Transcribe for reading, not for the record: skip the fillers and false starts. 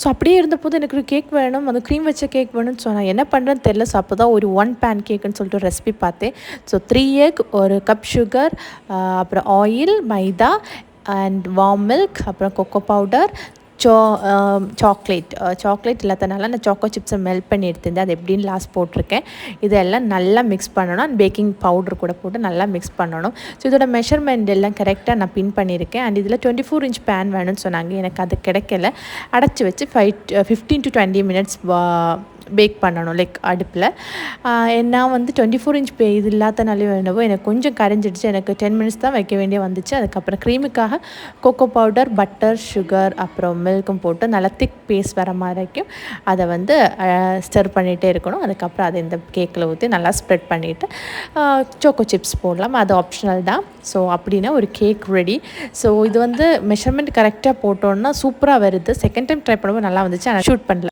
So அப்படியே இருந்தபோது எனக்கு ஒரு கேக் வேணும், அந்த க்ரீம் வச்ச கேக் வேணும்னு சொன்னேன். என்ன பண்ணுறேன்னு தெரில. ஸோ அப்போ தான் ஒரு 1 பேன் கேக்குன்னு சொல்லிட்டு ஒரு ரெசிபி பார்த்தேன். ஸோ 3 எக், ஒரு கப் சுகர், அப்புறம் oil, maida and warm milk, அப்புறம் கொக்கோ பவுடர், சாக்லேட் இல்லாதனால நான் சாக்கோ சிப்ஸை மெல்ட் பண்ணி எடுத்திருந்தேன். அது எப்படின்னு லாஸ்ட் போட்டிருக்கேன். இதெல்லாம் நல்லா மிக்ஸ் பண்ணணும். அண்ட் பேக்கிங் பவுடர் கூட போட்டு நல்லா மிக்ஸ் பண்ணணும். ஸோ இதோட மெஷர்மெண்ட் எல்லாம் கரெக்டாக நான் பின் பண்ணியிருக்கேன். அண்ட் இதில் 24 இன்ச் பேன் வேணும்னு சொன்னாங்க. எனக்கு அது கிடைக்கல. அடைச்சி வச்சு 15 to 20 மினிட்ஸ் பேக் பண்ணணும், லைக் அடுப்பில். நான் வந்து 24 இன்ச் இது இல்லாதனாலே வேணவோ எனக்கு கொஞ்சம் கரைஞ்சிடுச்சு. எனக்கு 10 மினிட்ஸ் தான் வைக்க வேண்டிய வந்துச்சு. அதுக்கப்புறம் க்ரீமுக்காக கொக்கோ பவுடர், பட்டர், சுகர், அப்புறம் மில்க்கும் போட்டு நல்லா திக் பேஸ்ட் வர மாதிரிக்கும் அதை வந்து ஸ்டர் பண்ணிகிட்டே இருக்கணும். அதுக்கப்புறம் அதை இந்த கேக்கில் ஊற்றி நல்லா ஸ்ப்ரெட் பண்ணிவிட்டு சாக்கோ சிப்ஸ் போடலாம். அது ஆப்ஷனல் தான். ஸோ அப்படின்னா ஒரு கேக் ரெடி. ஸோ இது வந்து மெஷர்மெண்ட் கரெக்டாக போட்டோன்னா சூப்பராக வருது. செகண்ட் டைம் ட்ரை பண்ணும்போது நல்லா வந்துச்சு. ஆனால் ஷூட் பண்ணல.